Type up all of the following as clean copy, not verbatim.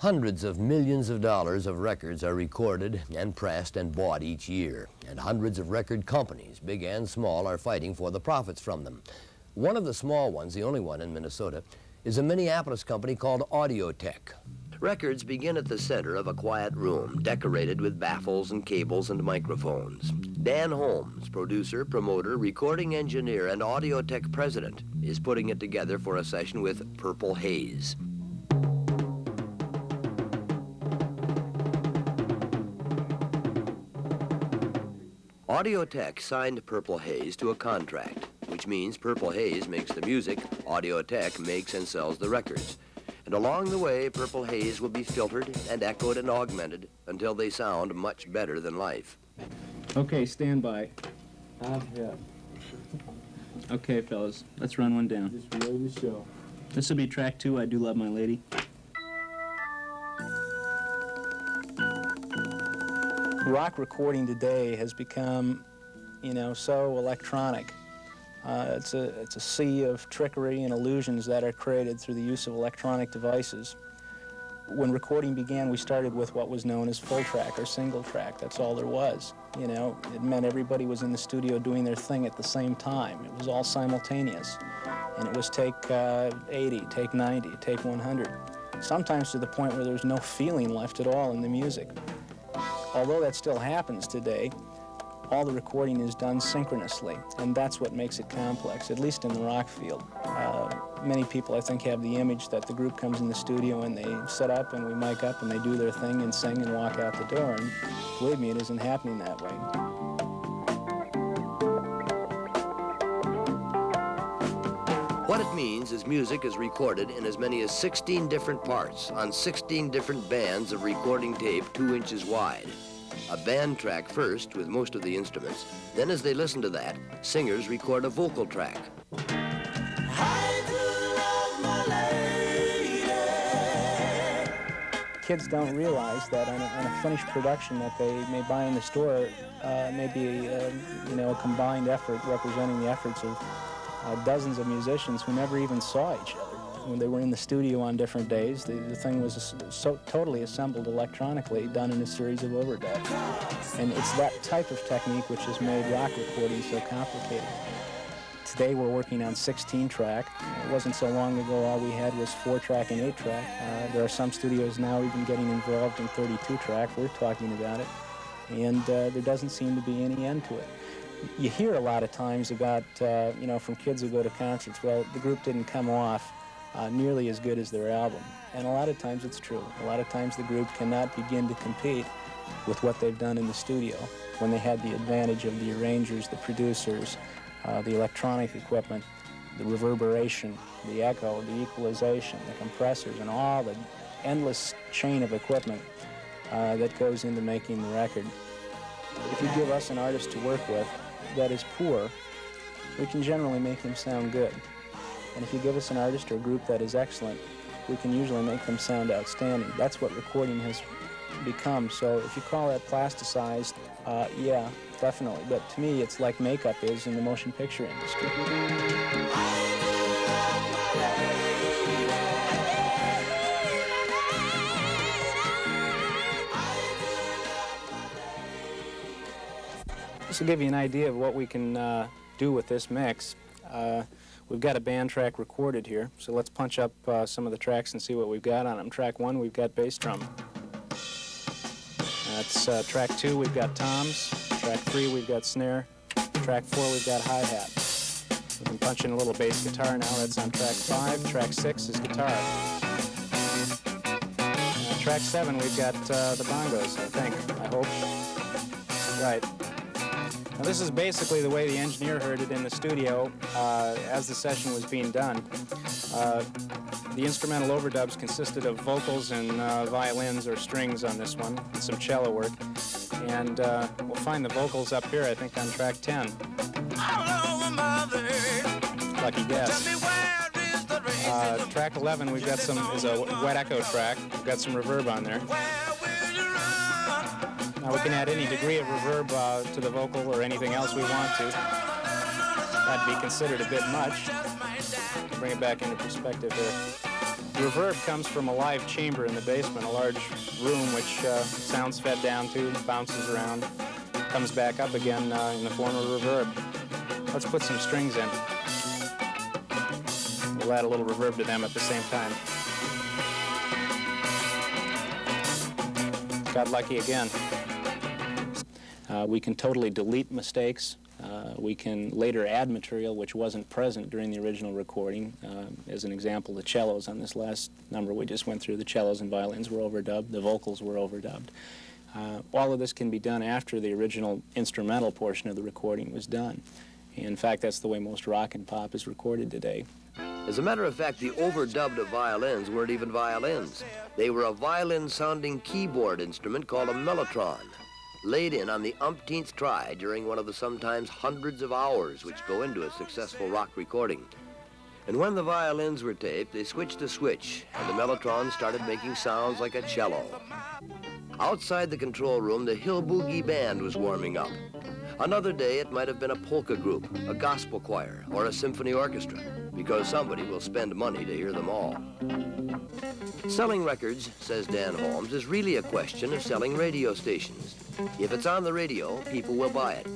Hundreds of millions of dollars of records are recorded and pressed and bought each year, and hundreds of record companies, big and small, are fighting for the profits from them. One of the small ones, the only one in Minnesota, is a Minneapolis company called Audiotech. Records begin at the center of a quiet room, decorated with baffles and cables and microphones. Dan Holmes, producer, promoter, recording engineer, and Audiotech president, is putting it together for a session with Purple Haze. Audiotech signed Purple Haze to a contract, which means Purple Haze makes the music, Audiotech makes and sells the records. And along the way, Purple Haze will be filtered and echoed and augmented until they sound much better than life. Okay, stand by. Yeah. Okay, fellas, let's run one down. Just ready to show. This will be track 2, I Do Love My Lady. Rock recording today has become, so electronic. It's a sea of trickery and illusions that are created through the use of electronic devices. When recording began, we started with what was known as full track or single track. That's all there was. It meant everybody was in the studio doing their thing at the same time. It was all simultaneous. And it was take 80, take 90, take 100. Sometimes to the point where there's no feeling left at all in the music. Although that still happens today, all the recording is done synchronously, and that's what makes it complex, at least in the rock field. Many people, I think, have the image that the group comes in the studio and they set up and we mic up and they do their thing and sing and walk out the door, and believe me, it isn't happening that way. What it means is music is recorded in as many as 16 different parts on 16 different bands of recording tape 2 inches wide. A band track first with most of the instruments, then as they listen to that, singers record a vocal track. Kids don't realize that on a finished production that they may buy in the store may be a combined effort representing the efforts of dozens of musicians who never even saw each other. When they were in the studio on different days, the thing was so totally assembled electronically, done in a series of overdubs. And it's that type of technique which has made rock recording so complicated. Today we're working on 16-track. It wasn't so long ago all we had was 4-track and 8-track. There are some studios now even getting involved in 32-track. We're talking about it. And there doesn't seem to be any end to it. You hear a lot of times about, from kids who go to concerts, well, the group didn't come off nearly as good as their album. And a lot of times it's true. A lot of times the group cannot begin to compete with what they've done in the studio when they had the advantage of the arrangers, the producers, the electronic equipment, the reverberation, the echo, the equalization, the compressors, and all the endless chain of equipment that goes into making the record. If you give us an artist to work with that is poor, we can generally make him sound good. And if you give us an artist or a group that is excellent, we can usually make them sound outstanding. That's what recording has become. So if you call that plasticized, yeah, definitely. But to me, it's like makeup is in the motion picture industry. This will give you an idea of what we can do with this mix. We've got a band track recorded here, so let's punch up some of the tracks and see what we've got on them. Track 1, we've got bass drum. That's track 2, we've got toms. Track 3, we've got snare. Track 4, we've got hi-hat. We can punch in a little bass guitar now. That's on track 5. Track 6 is guitar. Track 7, we've got the bongos, I think, I hope. Right. Now, this is basically the way the engineer heard it in the studio as the session was being done. The instrumental overdubs consisted of vocals and violins or strings on this one, and some cello work. And we'll find the vocals up here, I think, on track 10. Lucky guess. Track 11, we've got is a wet echo track. We've got some reverb on there. Now we can add any degree of reverb to the vocal or anything else we want to. That'd be considered a bit much. Bring it back into perspective here. Reverb comes from a live chamber in the basement, a large room which sound's fed down to, bounces around, comes back up again in the form of reverb. Let's put some strings in. We'll add a little reverb to them at the same time. Got lucky again. We can totally delete mistakes. We can later add material which wasn't present during the original recording. As an example, the cellos on this last number we just went through, the cellos and violins were overdubbed, the vocals were overdubbed. All of this can be done after the original instrumental portion of the recording was done. In fact, that's the way most rock and pop is recorded today. As a matter of fact, the overdubbed violins weren't even violins. They were a violin-sounding keyboard instrument called a mellotron, laid in on the umpteenth try during one of the sometimes hundreds of hours which go into a successful rock recording. And when the violins were taped, they switched a switch, and the mellotron started making sounds like a cello. Outside the control room, the Hill Boogie Band was warming up. Another day, it might have been a polka group, a gospel choir, or a symphony orchestra, because somebody will spend money to hear them all. Selling records, says Dan Holmes, is really a question of selling radio stations. If it's on the radio, people will buy it.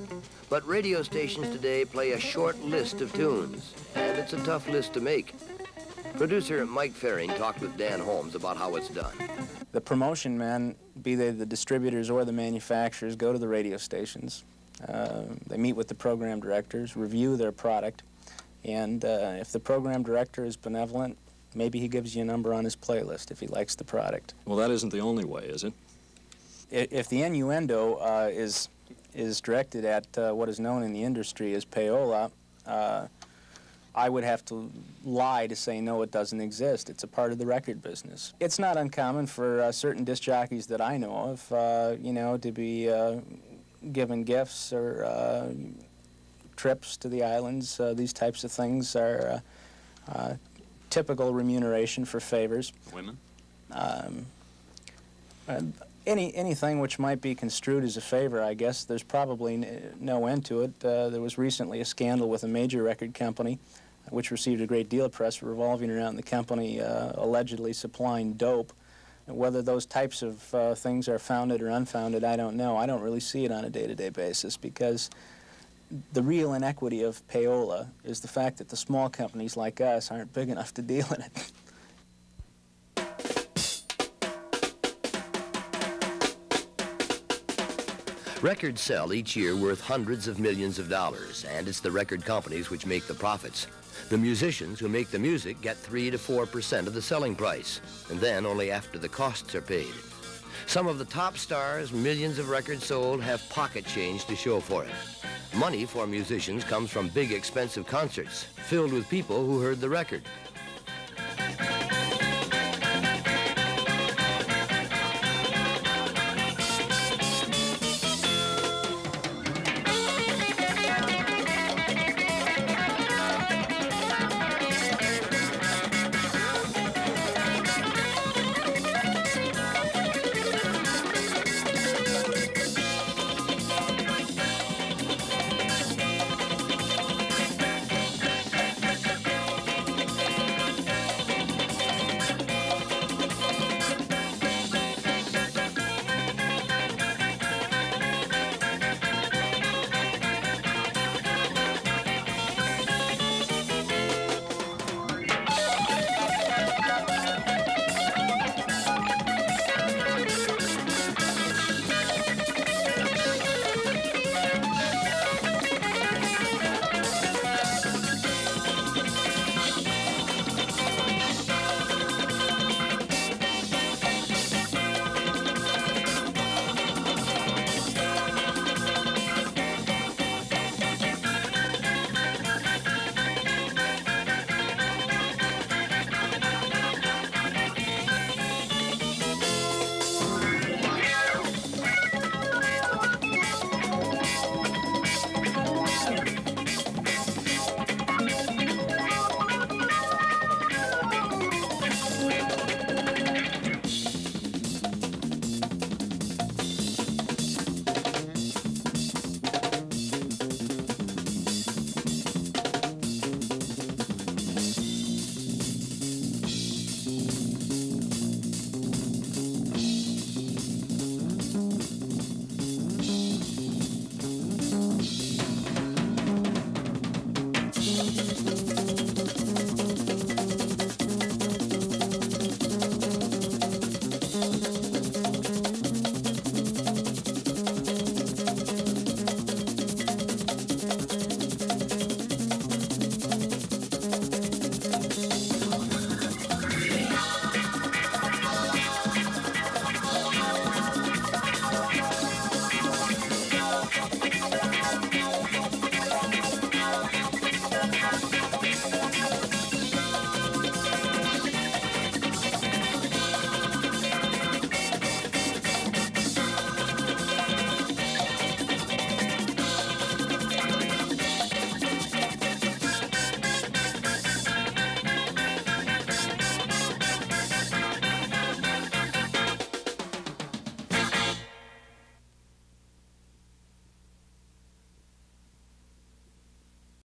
But radio stations today play a short list of tunes, and it's a tough list to make. Producer Mike Faring talked with Dan Holmes about how it's done. The promotion men, be they the distributors or the manufacturers, go to the radio stations. They meet with the program directors, review their product, and if the program director is benevolent, maybe he gives you a number on his playlist if he likes the product. Well, that isn't the only way, is it? If the innuendo is directed at what is known in the industry as payola, I would have to lie to say no, it doesn't exist. It's a part of the record business. It's not uncommon for certain disc jockeys that I know of, you know, to be given gifts or trips to the islands. These types of things are typical remuneration for favors. Women? Anything which might be construed as a favor, I guess. There's probably no end to it. There was recently a scandal with a major record company which received a great deal of press revolving around the company allegedly supplying dope. And whether those types of things are founded or unfounded, I don't know. I don't really see it on a day-to-day basis because the real inequity of payola is the fact that the small companies like us aren't big enough to deal in it. Records sell each year worth hundreds of millions of dollars, and it's the record companies which make the profits. The musicians who make the music get 3 to 4% of the selling price, and then only after the costs are paid. Some of the top stars, millions of records sold, have pocket change to show for it. Money for musicians comes from big, expensive concerts, filled with people who heard the record.